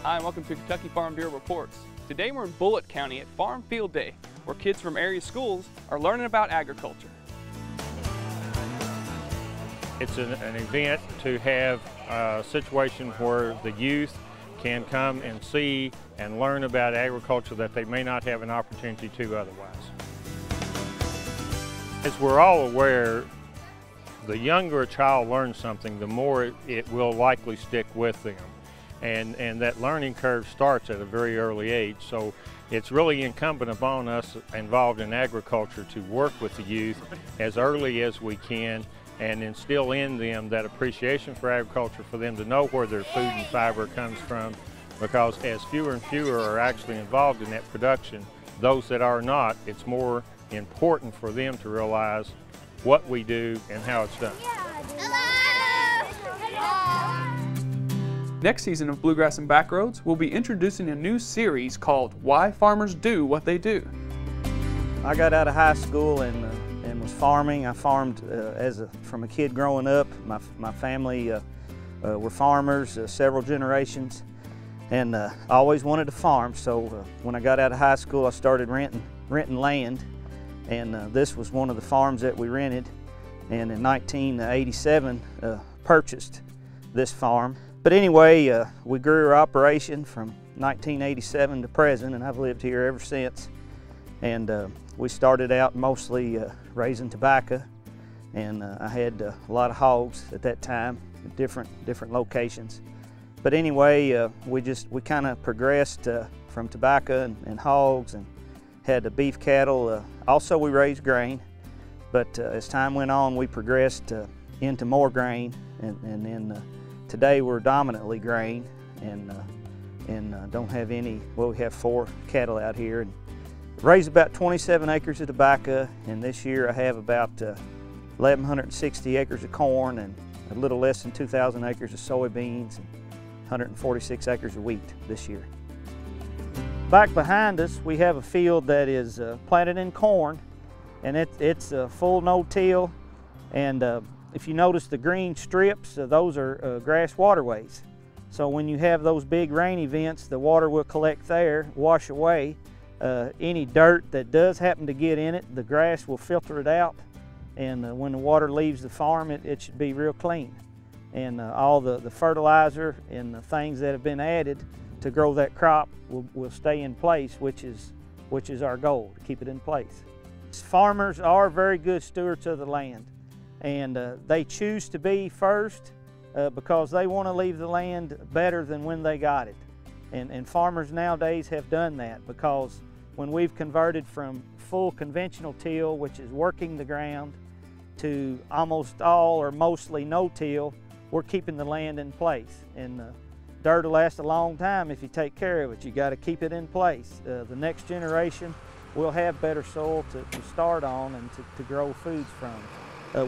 Hi, and welcome to Kentucky Farm Bureau Reports. Today we're in Bullitt County at Farm Field Day, where kids from area schools are learning about agriculture. It's an event to have a situation where the youth can come and see and learn about agriculture that they may not have an opportunity to otherwise. As we're all aware, the younger a child learns something, the more it will likely stick with them. And that learning curve starts at a very early age. So it's really incumbent upon us involved in agriculture to work with the youth as early as we can and instill in them that appreciation for agriculture, for them to know where their food and fiber comes from, because as fewer and fewer are actually involved in that production, those that are not, it's more important for them to realize what we do and how it's done. Next season of Bluegrass and Backroads, we'll be introducing a new series called Why Farmers Do What They Do. I got out of high school and was farming. I farmed from a kid growing up. My family were farmers, several generations, and I always wanted to farm. So when I got out of high school, I started renting land, and this was one of the farms that we rented. And in 1987, purchased this farm. But anyway, we grew our operation from 1987 to present, and I've lived here ever since. And we started out mostly raising tobacco, and I had a lot of hogs at that time at different locations. But anyway, we kind of progressed from tobacco and hogs, and had the beef cattle. Also, we raised grain, but as time went on, we progressed into more grain, and then today we're dominantly grain, and don't have any. Well, we have 4 cattle out here, and raised about 27 acres of tobacco, and this year I have about 1,160 acres of corn and a little less than 2,000 acres of soybeans and 146 acres of wheat this year. Back behind us, we have a field that is planted in corn, and it's full no-till, and if you notice the green strips, those are grass waterways. So when you have those big rain events, the water will collect there, wash away any dirt that does happen to get in it. The grass will filter it out, and when the water leaves the farm, it should be real clean. And all the fertilizer and the things that have been added to grow that crop will stay in place, which is our goal, to keep it in place. Farmers are very good stewards of the land, and they choose to be first because they want to leave the land better than when they got it. And farmers nowadays have done that, because when we've converted from full conventional till, which is working the ground, to almost all or mostly no-till, we're keeping the land in place. And dirt will last a long time if you take care of it. You got to keep it in place. The next generation will have better soil to start on and to grow foods from.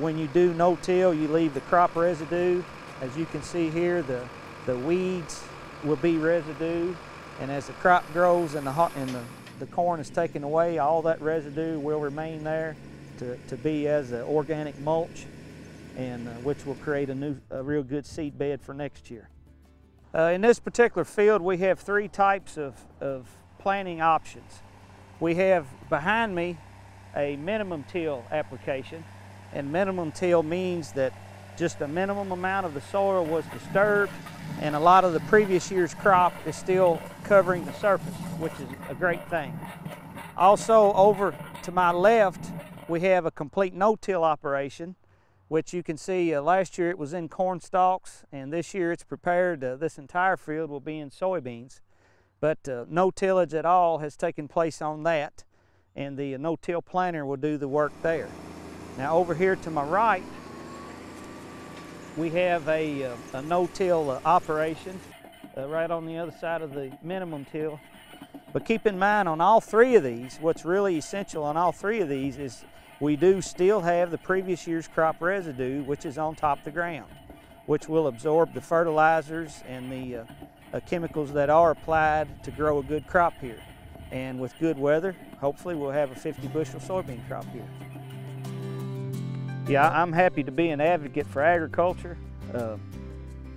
When you do no-till, you leave the crop residue. As you can see here, the weeds will be residue, and as the crop grows and the corn is taken away, all that residue will remain there to be as an organic mulch, and which will create a real good seed bed for next year. In this particular field, we have 3 types of planting options. We have behind me a minimum till application, and minimum till means that just a minimum amount of the soil was disturbed, and a lot of the previous year's crop is still covering the surface, which is a great thing. Also, over to my left, we have a complete no-till operation, which you can see last year it was in corn stalks, and this year it's prepared. This entire field will be in soybeans, but no tillage at all has taken place on that, and the no-till planter will do the work there. Now over here to my right, we have a no-till operation right on the other side of the minimum till. But keep in mind, on all 3 of these, what's really essential on all 3 of these is we do still have the previous year's crop residue, which is on top of the ground, which will absorb the fertilizers and the chemicals that are applied to grow a good crop here. And with good weather, hopefully we'll have a 50 bushel soybean crop here. Yeah, I'm happy to be an advocate for agriculture.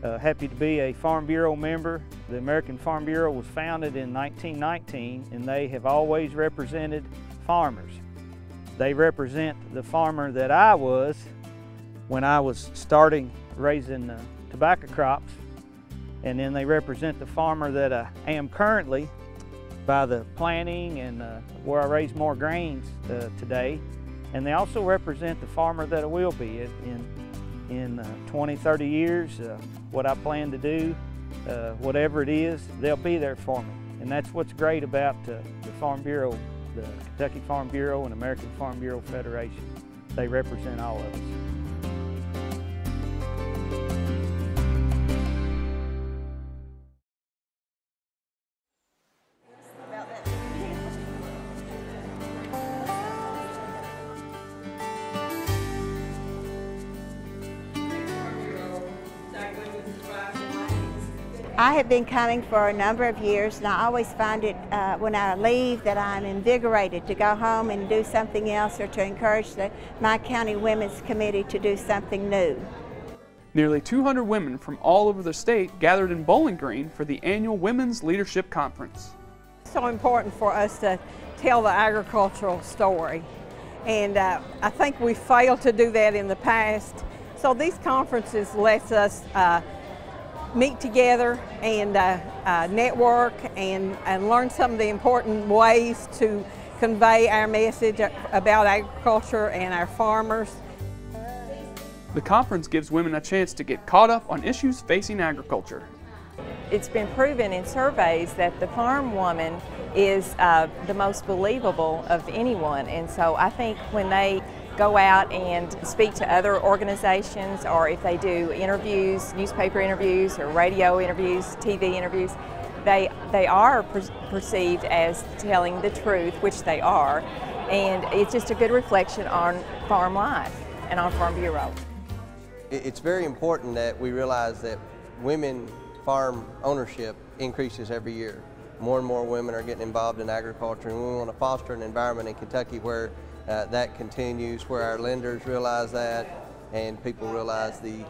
Happy to be a Farm Bureau member. The American Farm Bureau was founded in 1919, and they have always represented farmers. They represent the farmer that I was when I was starting raising tobacco crops, and then they represent the farmer that I am currently by the planting and where I raise more grains today. And they also represent the farmer that I will be in 20, 30 years. What I plan to do, whatever it is, they'll be there for me. And that's what's great about the Farm Bureau, the Kentucky Farm Bureau and American Farm Bureau Federation. They represent all of us. I have been coming for a number of years, and I always find it when I leave that I'm invigorated to go home and do something else, or to encourage my county women's committee to do something new. Nearly 200 women from all over the state gathered in Bowling Green for the annual Women's Leadership Conference. It's so important for us to tell the agricultural story, and I think we failed to do that in the past. So these conferences let us meet together and network and learn some of the important ways to convey our message about agriculture and our farmers. The conference gives women a chance to get caught up on issues facing agriculture. It's been proven in surveys that the farm woman is the most believable of anyone, and so I think when they go out and speak to other organizations, or if they do interviews, newspaper interviews or radio interviews, TV interviews, they are perceived as telling the truth, which they are, and it's just a good reflection on farm life and on Farm Bureau. It's very important that we realize that women farm ownership increases every year. More and more women are getting involved in agriculture, and we want to foster an environment in Kentucky where that continues, where our lenders realize that and people realize the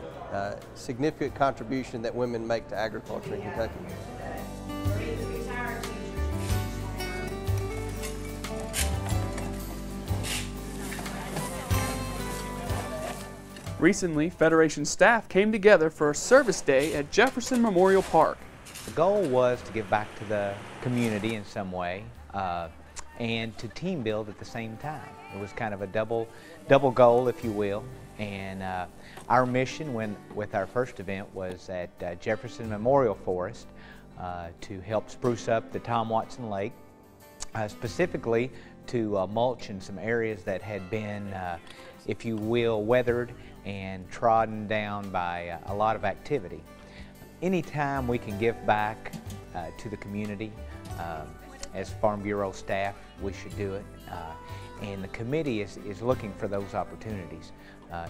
significant contribution that women make to agriculture in Kentucky. Recently, Federation staff came together for a service day at Jefferson Memorial Park. The goal was to give back to the community in some way and to team build at the same time. It was kind of a double goal, if you will. And our mission with our first event was at Jefferson Memorial Forest to help spruce up the Tom Watson Lake, specifically to mulch in some areas that had been, if you will, weathered and trodden down by a lot of activity. Anytime we can give back to the community, as Farm Bureau staff, we should do it. And the committee is looking for those opportunities.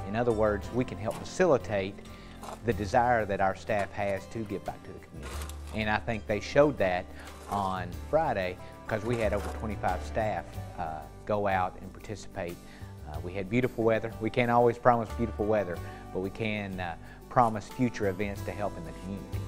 In other words, we can help facilitate the desire that our staff has to give back to the community. And I think they showed that on Friday, because we had over 25 staff go out and participate. We had beautiful weather. We can't always promise beautiful weather, but we can promise future events to help in the community.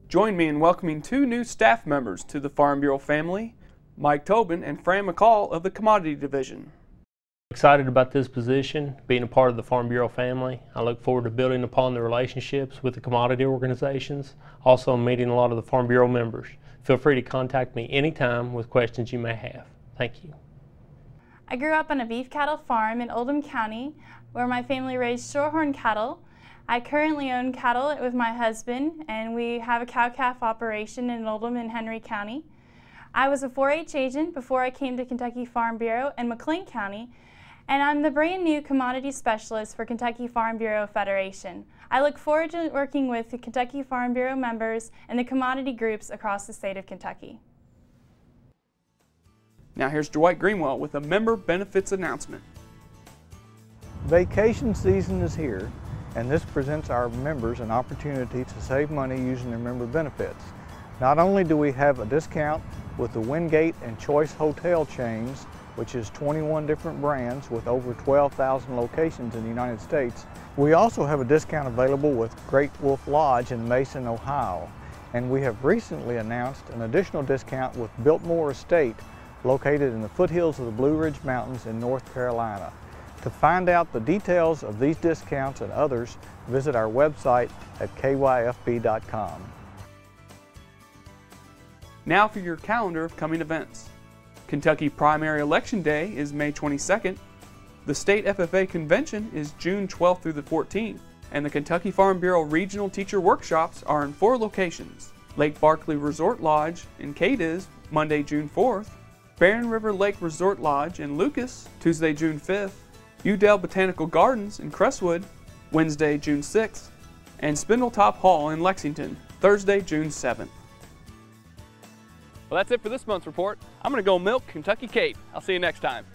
Join me in welcoming two new staff members to the Farm Bureau family, Mike Tobin and Fran McCall of the Commodity Division. Excited about this position, being a part of the Farm Bureau family. I look forward to building upon the relationships with the commodity organizations, also meeting a lot of the Farm Bureau members. Feel free to contact me anytime with questions you may have. Thank you. I grew up on a beef cattle farm in Oldham County, where my family raised shorthorn cattle. I currently own cattle with my husband, and we have a cow-calf operation in Oldham and Henry County. I was a 4-H agent before I came to Kentucky Farm Bureau in McLean County, and I'm the brand new commodity specialist for Kentucky Farm Bureau Federation. I look forward to working with the Kentucky Farm Bureau members and the commodity groups across the state of Kentucky. Now here's Dwight Greenwell with a member benefits announcement. Vacation season is here, and this presents our members an opportunity to save money using their member benefits. Not only do we have a discount with the Wingate and Choice hotel chains which is 21 different brands with over 12,000 locations in the United States. We also have a discount available with Great Wolf Lodge in Mason, Ohio. And we have recently announced an additional discount with Biltmore Estate, located in the foothills of the Blue Ridge Mountains in North Carolina. To find out the details of these discounts and others, visit our website at kyfb.com. Now for your calendar of coming events. Kentucky Primary Election Day is May 22nd. The State FFA Convention is June 12th through the 14th. And the Kentucky Farm Bureau Regional Teacher Workshops are in 4 locations. Lake Barkley Resort Lodge in Cadiz, Monday, June 4th. Barren River Lake Resort Lodge in Lucas, Tuesday, June 5th. Udell Botanical Gardens in Crestwood, Wednesday, June 6th. And Spindletop Hall in Lexington, Thursday, June 7th. Well, that's it for this month's report. I'm going to go milk Kentucky Kate. I'll see you next time.